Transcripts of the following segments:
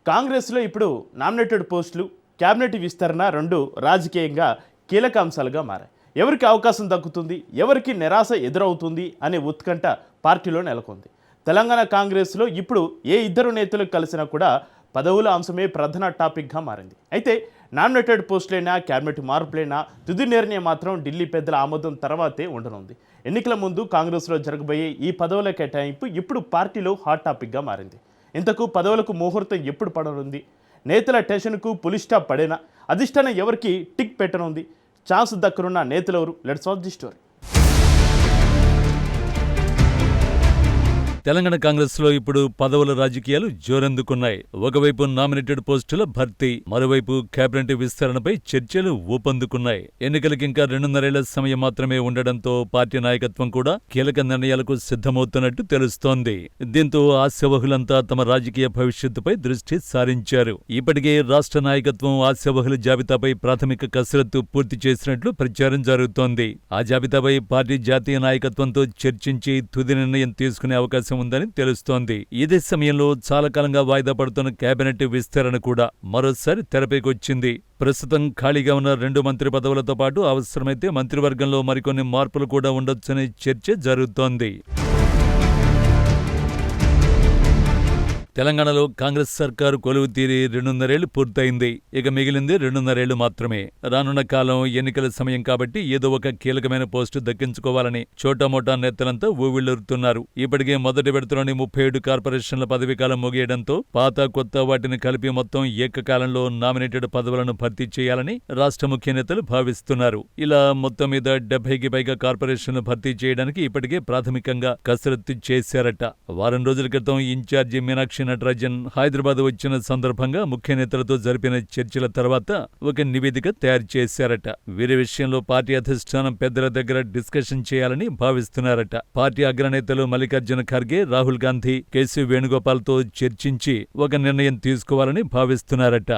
కాంగ్రెస్లో ఇప్పుడు నామినేటెడ్ పోస్టులు, క్యాబినెట్ విస్తరణ రెండు రాజకీయంగా కీలక అంశాలుగా మారాయి. ఎవరికి అవకాశం దక్కుతుంది, ఎవరికి నిరాశ ఎదురవుతుంది అనే ఉత్కంఠ పార్టీలో నెలకొంది. తెలంగాణ కాంగ్రెస్లో ఇప్పుడు ఏ ఇద్దరు నేతలు కలిసినా కూడా పదవుల అంశమే ప్రధాన టాపిక్గా మారింది. అయితే నామినేటెడ్ పోస్టులైనా, క్యాబినెట్ మార్పులైనా తుది నిర్ణయం మాత్రం ఢిల్లీ పెద్దల ఆమోదం తర్వాతే ఉండనుంది. ఎన్నికల ముందు కాంగ్రెస్లో జరగబోయే ఈ పదవుల కేటాయింపు ఇప్పుడు పార్టీలో హాట్ టాపిక్గా మారింది. ఇంతకు పదవులకు ముహూర్తం ఎప్పుడు పడనుంది? నేతల టెన్షన్కు పులి స్టాప్ పడేనా? అధిష్టానం ఎవరికి టిక్ పెట్టనుంది? ఛాన్స్ దక్కనున్న నేతలెవరు? Let's watch the story. Telangana Congress లో ఇప్పుడు పదవుల రాజకీయాలు జోరందుకున్నాయి. ఒకవైపు నామినేటెడ్ పోస్టుల భర్తీ, మరోవైపు కేబినెట్ విస్తరణపై చర్చలు ఊపందుకున్నాయి. ఎన్నికలకి ఇంకా 2.5 సమయం మాత్రమే ఉండడంతో పార్టీ నాయకత్వం కూడా కీలక నిర్ణయాలకు సిద్ధమవుతున్నట్టు తెలుస్తోంది. దీంతో ఆశావహులంతా తమ రాజకీయ భవిష్యత్తుపై దృష్టి సారించారు. ఇప్పటికే రాష్ట్ర నాయకత్వం ఆశావహుల జాబితాపై ప్రాథమిక కసరత్తు పూర్తి చేసినట్లు ప్రచారం జరుగుతోంది. ఆ జాబితాపై పార్టీ జాతీయ నాయకత్వంతో చర్చించి తుది నిర్ణయం తీసుకునే అవకాశం ఉందని తెలుస్తోంది. ఇదే సమయంలో చాలా కాలంగా వాయిదా పడుతున్న కేబినెట్ విస్తరణ కూడా మరోసారి తెరపైకొచ్చింది. ప్రస్తుతం ఖాళీగా ఉన్న 2 మంత్రి పదవులతో పాటు అవసరమైతే మంత్రివర్గంలో మరికొన్ని మార్పులు కూడా ఉండొచ్చనే చర్చ జరుగుతోంది. తెలంగాణలో కాంగ్రెస్ సర్కారు కొలువు తీరి 2.5 ఏళ్లు పూర్తయింది. ఇక మిగిలింది 2.5 ఏళ్లు మాత్రమే. రానున్న కాలం ఎన్నికల సమయం కాబట్టి ఏదో ఒక కీలకమైన పోస్టు దక్కించుకోవాలని చోటామోటా నేతలంతా ఊవిళ్లూరుతున్నారు. ఇప్పటికే మొదటి విడతలోని 37 కార్పొరేషన్ల పదవీకాలం ముగియడంతో పాత కొత్త వాటిని కలిపి మొత్తం ఏకకాలంలో నామినేటెడ్ పదవులను భర్తీ చేయాలని రాష్ట్ర ముఖ్య నేతలు భావిస్తున్నారు. ఇలా మొత్తం మీద 70కి పైగా కార్పొరేషన్లు భర్తీ చేయడానికి ఇప్పటికే ప్రాథమికంగా కసరత్తు చేశారట. వారం రోజుల క్రితం ఇన్ఛార్జి మీనాక్షి నటరాజన్ హైదరాబాద్ వచ్చిన సందర్భంగా ముఖ్య నేతలతో జరిపిన చర్చల తర్వాత ఒక నివేదిక తయారు చేశారట. వీరి విషయంలో పార్టీ అధిష్టానం పెద్దల దగ్గర డిస్కషన్ చేయాలని భావిస్తున్నారట. పార్టీ అగ్రనేతలు మల్లికార్జున ఖర్గే, రాహుల్ గాంధీ, కేసీ వేణుగోపాల్తో చర్చించి ఒక నిర్ణయం తీసుకోవాలని భావిస్తున్నారట.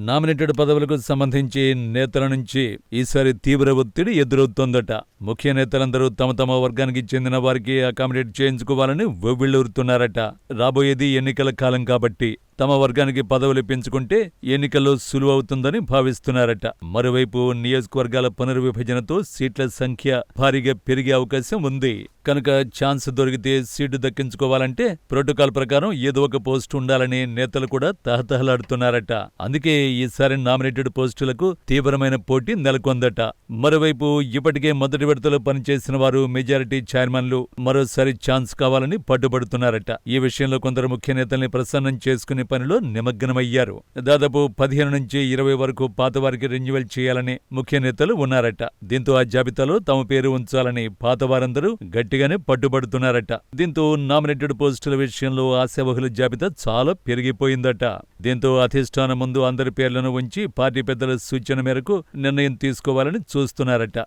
నామినేటెడ్ పదవులకు సంబంధించి నేతల నుంచి ఈసారి తీవ్ర ఒత్తిడి ఎదురవుతోందట. ముఖ్య నేతలందరూ తమ తమ వర్గానికి చెందిన వారికి అకామిడేట్ చేయించుకోవాలని ఉవ్విళ్లూరుతున్నారట. రాబోయేది ఎన్నికల కాలం కాబట్టి తమ వర్గానికి పదవులు పెంచుకుంటే ఎన్నికల్లో సులువవుతుందని భావిస్తున్నారట. మరోవైపు నియోజకవర్గాల పునర్విభజనతో సీట్ల సంఖ్య భారీగా పెరిగే అవకాశం ఉంది. కనుక ఛాన్స్ దొరికితే సీటు దక్కించుకోవాలంటే ప్రోటోకాల్ ప్రకారం ఏదో ఒక పోస్టు ఉండాలని నేతలు కూడా తహతహలాడుతున్నారట. అందుకే ఈసారి నామినేటెడ్ పోస్టులకు తీవ్రమైన పోటీ నెలకొందట. మరోవైపు ఇప్పటికే మొదటి విడతలో పనిచేసిన వారు మెజారిటీ చైర్మన్లు మరోసారి ఛాన్స్ కావాలని పట్టుబడుతున్నారట. ఈ విషయంలో కొందరు ముఖ్య నేతల్ని ప్రసన్నం చేసుకునే పనిలో నిమగ్నమయ్యారు. దాదాపు 15 నుంచి 20 వరకు పాతవారికి రెన్యువల్ చేయాలని ముఖ్య నేతలు ఉన్నారట. దీంతో ఆ జాబితాలో తమ పేరు ఉంచాలని పాతవారందరూ గట్టిగానే పట్టుబడుతున్నారట. దీంతో నామినేటెడ్ పోస్టుల విషయంలో ఆశావహుల జాబితా చాలా పెరిగిపోయిందట. దీంతో అధిష్టానం ముందు అందరి పేర్లను ఉంచి పార్టీ పెద్దల సూచన మేరకు నిర్ణయం తీసుకోవాలని చూస్తున్నారట.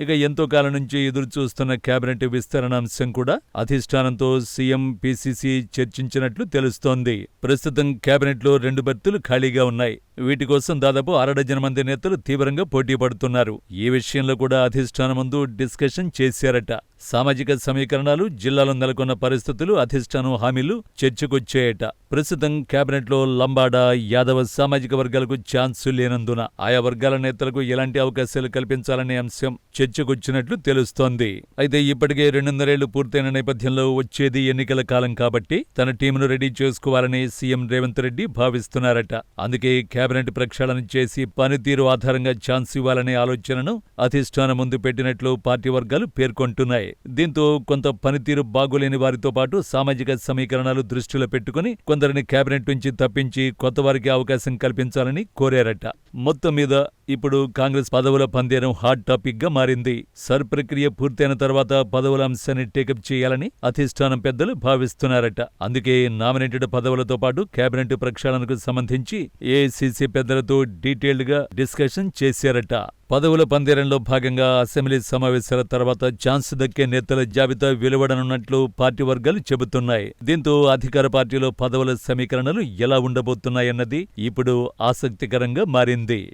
ఇక ఎంతో కాలం నుంచి ఎదురు చూస్తున్న కేబినెట్ విస్తరణ అంశం కూడా అధిష్టానంతో సీఎం, పీసీసీ చర్చించినట్లు తెలుస్తోంది. ప్రస్తుతం కేబినెట్లో 2 బర్తులు ఖాళీగా ఉన్నాయి. వీటి కోసం దాదాపు 6 డజన్ మంది నేతలు తీవ్రంగా పోటీ పడుతున్నారు. ఈ విషయంలో కూడా అధిష్టానం ముందు డిస్కషన్ చేశారట. సామాజిక సమీకరణాలు, జిల్లాలో నెలకొన్న పరిస్థితులు, అధిష్టానం హామీలు చర్చకొచ్చాయట. ప్రస్తుతం కేబినెట్లో లంబాడా, యాదవ సామాజిక వర్గాలకు ఛాన్సు లేనందున ఆయా వర్గాల నేతలకు ఎలాంటి అవకాశాలు కల్పించాలనే అంశం చర్చకొచ్చినట్లు తెలుస్తోంది. అయితే ఇప్పటికే 2.5 ఏళ్లు పూర్తయిన నేపథ్యంలో వచ్చేది ఎన్నికల కాలం కాబట్టి తన టీంను రెడీ చేసుకోవాలని సీఎం రేవంత్ రెడ్డి భావిస్తున్నారట. అందుకే కేబినెట్ ప్రక్షాళన చేసి పనితీరు ఆధారంగా ఛాన్స్ ఇవ్వాలనే ఆలోచనను అధిష్టానం ముందు పెట్టినట్లు పార్టీ వర్గాలు పేర్కొంటున్నాయి. దీంతో కొంత పనితీరు బాగోలేని వారితో పాటు సామాజిక సమీకరణాలు దృష్టిలో పెట్టుకుని కొందరిని కేబినెట్ నుంచి తప్పించి కొత్త వారికి అవకాశం కల్పించాలని కోరారట. మొత్తం మీద ఇప్పుడు కాంగ్రెస్ పదవుల పందేరం హాట్ టాపిక్ గా మారింది. సర్ ప్రక్రియ పూర్తయిన తర్వాత పదవుల అంశాన్ని టేకప్ చేయాలని అధిష్టానం పెద్దలు భావిస్తున్నారట. అందుకే నామినేటెడ్ పదవులతో పాటు కేబినెట్ ప్రక్షాళనకు సంబంధించి ఏఐసీసీ పెద్దలతో డీటెయిల్డ్ గా డిస్కషన్ చేశారట. పదవుల పందేరంలో భాగంగా అసెంబ్లీ సమావేశాల తర్వాత ఛాన్స్ దక్కే నేతల జాబితా వెలువడనున్నట్లు పార్టీ వర్గాలు చెబుతున్నాయి. దీంతో అధికార పార్టీలో పదవుల సమీకరణలు ఎలా ఉండబోతున్నాయన్నది ఇప్పుడు ఆసక్తికరంగా మారింది.